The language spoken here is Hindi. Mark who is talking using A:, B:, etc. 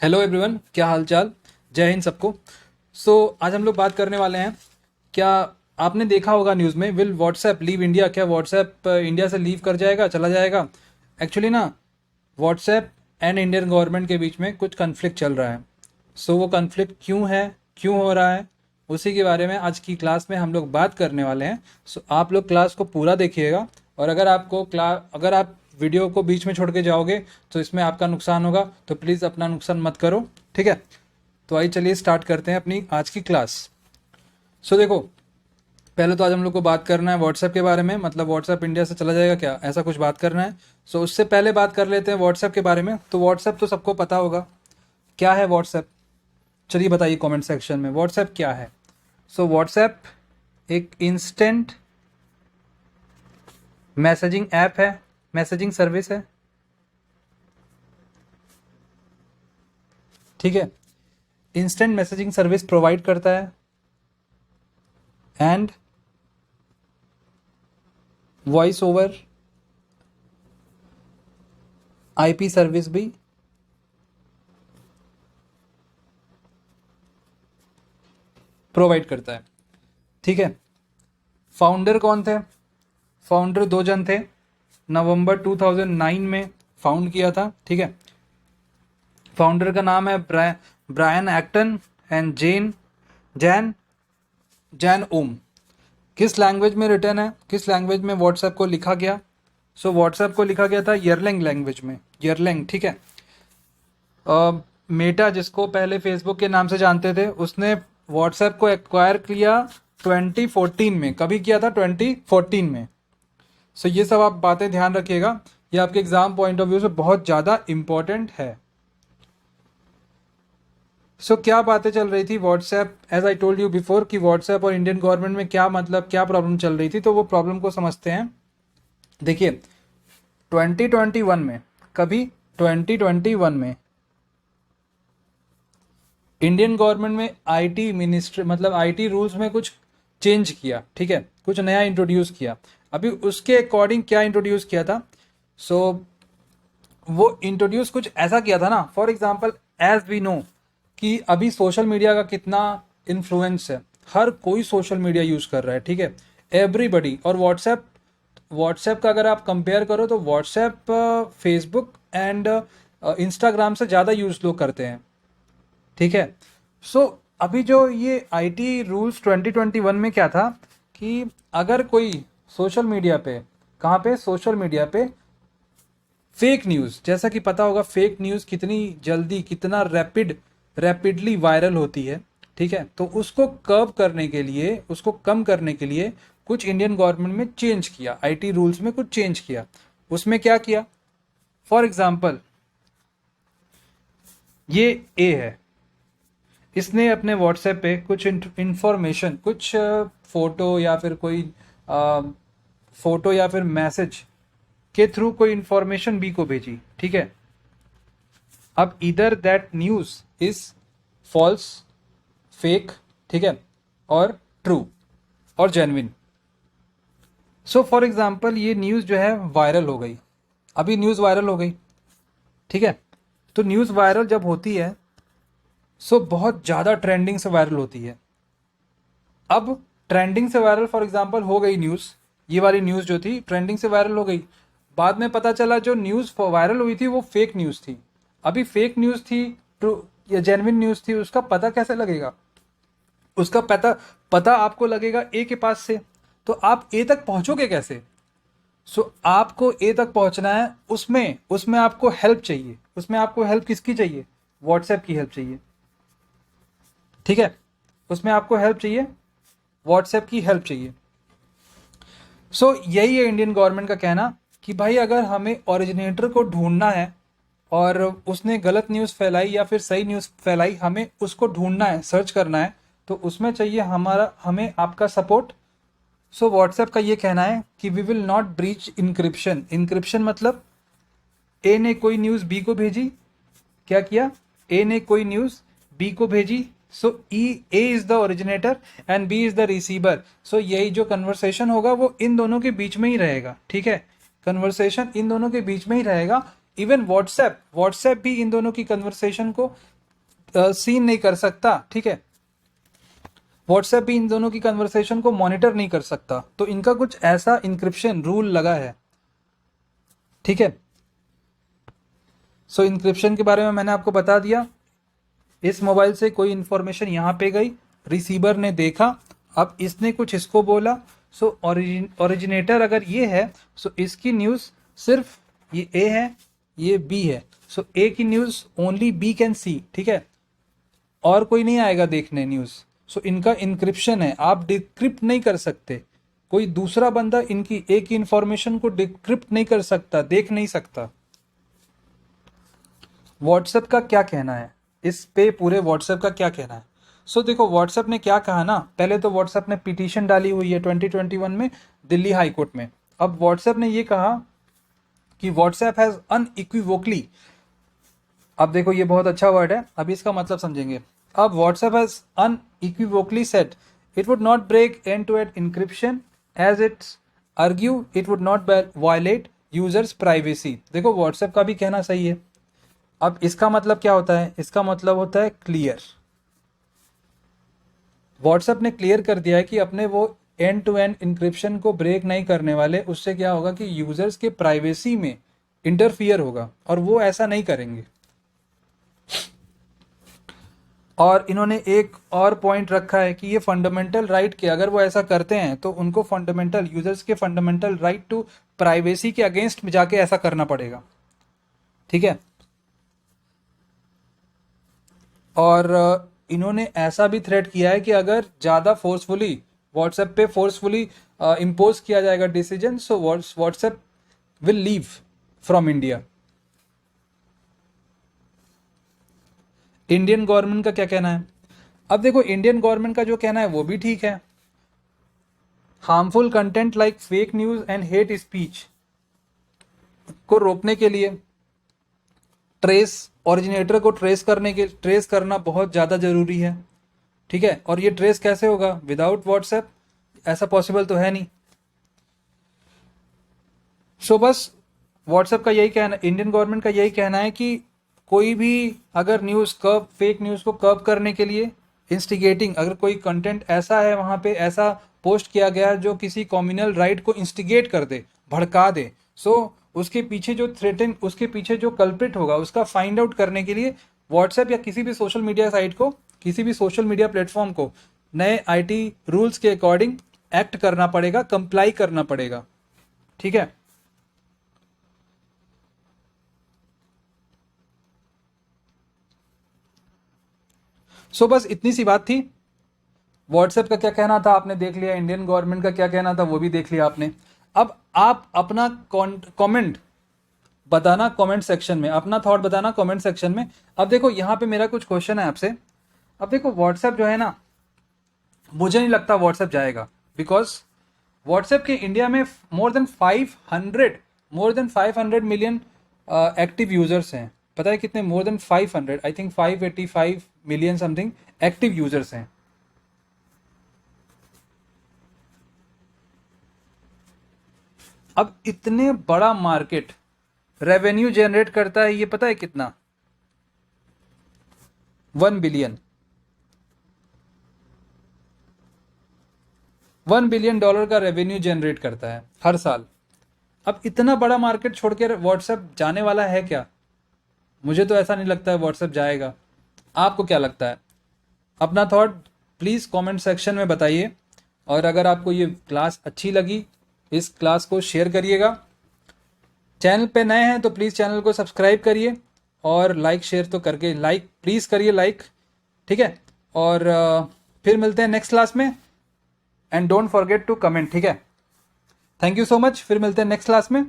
A: हेलो एवरीवन, क्या हाल चाल। जय हिंद सबको। आज हम लोग बात करने वाले हैं। क्या आपने देखा होगा न्यूज़ में, विल व्हाट्सएप लीव इंडिया? क्या व्हाट्सएप इंडिया से लीव कर जाएगा, चला जाएगा? एक्चुअली ना, व्हाट्सएप एंड इंडियन गवर्नमेंट के बीच में कुछ कन्फ्लिक्ट चल रहा है। वो कन्फ्लिक्ट क्यों है, क्यों हो रहा है, उसी के बारे में आज की क्लास में हम लोग बात करने वाले हैं। आप लोग क्लास को पूरा देखिएगा, और अगर आप वीडियो को बीच में छोड़ के जाओगे तो इसमें आपका नुकसान होगा, तो प्लीज़ अपना नुकसान मत करो, ठीक है। तो आइए चलिए स्टार्ट करते हैं अपनी आज की क्लास। देखो, पहले तो आज हम लोग को बात करना है व्हाट्सएप के बारे में, मतलब व्हाट्सएप इंडिया से चला जाएगा क्या, ऐसा कुछ बात करना है। उससे पहले बात कर लेते हैं व्हाट्सएप के बारे में। तो व्हाट्सएप तो सबको पता होगा क्या है व्हाट्सएप। चलिए बताइए कमेंट सेक्शन में व्हाट्सएप क्या है। व्हाट्सएप एक इंस्टेंट मैसेजिंग ऐप है, मैसेजिंग सर्विस है, ठीक है। इंस्टेंट मैसेजिंग सर्विस प्रोवाइड करता है and voice over IP service भी प्रोवाइड करता है, ठीक है। फाउंडर कौन थे? फाउंडर दो जन थे, नवंबर 2009 में फाउंड किया था, ठीक है। फाउंडर का नाम है Brian Acton and Jan Jan Koum. किस लैंग्वेज में रिटर्न है, किस लैंग्वेज में व्हाट्सएप को लिखा गया? व्हाट्सएप को लिखा गया था यरलैंग लैंग्वेज में, यरलैंग, ठीक है। मेटा, जिसको पहले फेसबुक के नाम से जानते थे, उसने व्हाट्सएप को एक्वायर किया 2014 में। कभी किया था? 2014 में। ये सब आप बातें ध्यान रखिएगा, ये आपके एग्जाम पॉइंट ऑफ व्यू से बहुत ज़्यादा इम्पोर्टेंट है। क्या बातें चल रही थी WhatsApp, as I told you before, कि व्हाट्सएप और इंडियन गवर्नमेंट में क्या मतलब क्या प्रॉब्लम चल रही थी। तो वो प्रॉब्लम को समझते हैं। देखिए, 2021 में, कभी 2021 में इंडियन गवर्नमेंट में आईटी मिनिस्ट्री, मतलब आईटी रूल्स में कुछ चेंज किया, ठीक है, कुछ नया इंट्रोड्यूस किया। अभी उसके अकॉर्डिंग क्या इंट्रोड्यूस किया था? वो इंट्रोड्यूस कुछ ऐसा किया था ना, for example as we know कि अभी सोशल मीडिया का कितना इन्फ्लुएंस है। हर कोई सोशल मीडिया यूज़ कर रहा है, ठीक है, एवरीबडी। और व्हाट्सएप का अगर आप कंपेयर करो तो व्हाट्सएप फेसबुक एंड इंस्टाग्राम से ज़्यादा यूज़ लोग करते हैं, ठीक है। अभी जो ये आईटी रूल्स 2021 में क्या था कि अगर कोई सोशल मीडिया पे, कहाँ पे, सोशल मीडिया पे फेक न्यूज़, जैसा कि पता होगा फेक न्यूज़ कितनी जल्दी, कितना रैपिडली वायरल होती है, ठीक है। तो उसको कर्व करने के लिए, उसको कम करने के लिए कुछ इंडियन गवर्नमेंट में चेंज किया, आईटी रूल्स में कुछ चेंज किया। उसमें क्या किया? फॉर एग्जाम्पल, ये ए है, इसने अपने व्हाट्सएप पे कुछ इंफॉर्मेशन, कुछ फोटो या फिर कोई फोटो या फिर मैसेज के थ्रू कोई इंफॉर्मेशन बी को भेजी, ठीक है। अब इधर that news is false, fake, ठीक है, और ट्रू और जेन्युइन। फॉर एग्जाम्पल, ये न्यूज़ जो है वायरल हो गई, अभी न्यूज़ वायरल हो गई, ठीक है। तो न्यूज़ वायरल जब होती है, बहुत ज़्यादा ट्रेंडिंग से वायरल होती है। अब ट्रेंडिंग से वायरल फॉर एग्जांपल हो गई न्यूज़, ये वाली न्यूज़ जो थी ट्रेंडिंग से वायरल हो गई। बाद में पता चला जो न्यूज़ वायरल हुई थी वो फेक न्यूज़ थी। अभी फेक न्यूज़ थी, ट्रू या जेन्युइन न्यूज़ थी, उसका पता कैसे लगेगा? उसका पता आपको लगेगा ए के पास से। तो आप ए तक पहुंचोगे कैसे? आपको ए तक पहुंचना है, उसमें आपको हेल्प चाहिए। उसमें आपको हेल्प किसकी चाहिए? व्हाट्सएप की हेल्प चाहिए, ठीक है। उसमें आपको हेल्प चाहिए, व्हाट्सएप की हेल्प चाहिए। यही है इंडियन गवर्नमेंट का कहना कि भाई अगर हमें ओरिजिनेटर को ढूंढना है और उसने गलत न्यूज़ फैलाई या फिर सही न्यूज़ फैलाई, हमें उसको ढूंढना है, सर्च करना है, तो उसमें चाहिए हमें आपका सपोर्ट। व्हाट्सएप का ये कहना है कि we will not breach encryption. Encryption मतलब ए ने कोई न्यूज़ बी को भेजी, क्या किया? ए ने कोई न्यूज़ बी को भेजी, A is the originator and B is the receiver. यही जो कन्वर्सेशन होगा वो इन दोनों के बीच में ही रहेगा, ठीक है। कन्वर्सेशन इन दोनों के बीच में ही रहेगा। इवन व्हाट्सएप भी इन दोनों की कन्वर्सेशन को सीन नहीं कर सकता, ठीक है। व्हाट्सएप भी इन दोनों की कन्वर्सेशन को मॉनिटर नहीं कर सकता, तो इनका कुछ ऐसा इंक्रिप्शन रूल लगा है, ठीक है। सो इंक्रिप्शन के बारे में मैंने आपको बता दिया। इस मोबाइल से कोई इंफॉर्मेशन यहाँ पे गई, रिसीवर ने देखा, अब इसने कुछ इसको बोला, सो ओरिजिनेटर अगर ये है, सो इसकी न्यूज़ सिर्फ ये ए है, ये बी है, सो ए की news only B can see, ठीक है, और कोई नहीं आएगा देखने न्यूज़। सो इनका इंक्रिप्शन है, आप डिक्रिप्ट नहीं कर सकते, कोई दूसरा बंदा इनकी ए की इंफॉर्मेशन को डिक्रिप्ट नहीं कर सकता, देख नहीं सकता। व्हाट्सएप का क्या कहना है इस पे, पूरे व्हाट्सएप का क्या कहना है? सो देखो व्हाट्सएप ने क्या कहा ना, पहले तो व्हाट्सएप ने पिटीशन डाली हुई है 2021 में दिल्ली हाई कोर्ट में। अब व्हाट्सएप ने ये कहा कि व्हाट्सएप हैज अनइक्विवोकली, अब देखो ये बहुत अच्छा वर्ड है, अभी इसका मतलब समझेंगे। अब WhatsApp has unequivocally said it would not break end to end encryption as its argue it would not violate users privacy. देखो व्हाट्सएप का भी कहना सही है। अब इसका मतलब क्या होता है? इसका मतलब होता है क्लियर। व्हाट्सएप ने क्लियर कर दिया है कि अपने वो एंड टू एंड इंक्रिप्शन को ब्रेक नहीं करने वाले, उससे क्या होगा कि यूजर्स के प्राइवेसी में इंटरफियर होगा, और वो ऐसा नहीं करेंगे। और इन्होंने एक और पॉइंट रखा है कि ये फंडामेंटल राइट के, अगर वो ऐसा करते हैं तो उनको फंडामेंटल यूजर्स के फंडामेंटल राइट टू प्राइवेसी के अगेंस्ट में जाके ऐसा करना पड़ेगा, ठीक है। और इन्होंने ऐसा भी थ्रेट किया है कि अगर ज़्यादा फोर्सफुली व्हाट्सएप पे फोर्सफुली इम्पोज किया जाएगा decision, so WhatsApp will leave from India. Indian government का क्या कहना है? अब देखो इंडियन गवर्नमेंट का जो कहना है वो भी ठीक है। Harmful content like fake news and hate speech को रोकने के लिए ओरिजिनेटर को ट्रेस करना बहुत ज़्यादा ज़रूरी है, ठीक है। और ये ट्रेस कैसे होगा? विदाउट व्हाट्सएप ऐसा पॉसिबल तो है नहीं। सो बस व्हाट्सएप का यही कहना, इंडियन गवर्नमेंट का यही कहना है कि कोई भी अगर फेक न्यूज़ को कर्ब करने के लिए इंस्टिगेटिंग, अगर कोई कंटेंट ऐसा है वहाँ पे ऐसा पोस्ट किया गया जो किसी कम्युनल राइट को इंस्टिगेट कर दे, भड़का दे, सो उसके पीछे जो कल्प्रिट होगा उसका फाइंड आउट करने के लिए व्हाट्सएप या किसी भी सोशल मीडिया साइट को, किसी भी सोशल मीडिया प्लेटफॉर्म को नए आईटी रूल्स के अकॉर्डिंग एक्ट करना पड़ेगा, कंप्लाई करना पड़ेगा, ठीक है। सो बस इतनी सी बात थी। व्हाट्सएप का क्या कहना था आपने देख लिया, इंडियन गवर्नमेंट का क्या कहना था वो भी देख लिया आपने। अब आप अपना कमेंट बताना कमेंट सेक्शन में, अपना थॉट बताना कमेंट सेक्शन में। अब देखो यहाँ पे मेरा कुछ क्वेश्चन है आपसे। अब देखो व्हाट्सएप जो है ना, मुझे नहीं लगता व्हाट्सएप जाएगा, बिकॉज व्हाट्सएप के इंडिया में more than 500 million active users हैं। पता है कितने? More than 500, I think 585 million something active users हैं। अब इतने बड़ा मार्केट रेवेन्यू जनरेट करता है, ये पता है कितना? 1 बिलियन $1 बिलियन का रेवेन्यू जनरेट करता है हर साल। अब इतना बड़ा मार्केट छोड़ के व्हाट्सएप जाने वाला है क्या? मुझे तो ऐसा नहीं लगता है व्हाट्सएप जाएगा। आपको क्या लगता है? अपना थॉट प्लीज़ कमेंट सेक्शन में बताइए। और अगर आपको ये क्लास अच्छी लगी, इस क्लास को शेयर करिएगा। चैनल पे नए हैं तो प्लीज़ चैनल को सब्सक्राइब करिए, और लाइक शेयर तो करके प्लीज़ करिए लाइक, ठीक है। और फिर मिलते हैं नेक्स्ट क्लास में, and don't forget to comment, ठीक है। थैंक यू सो मच, फिर मिलते हैं नेक्स्ट क्लास में।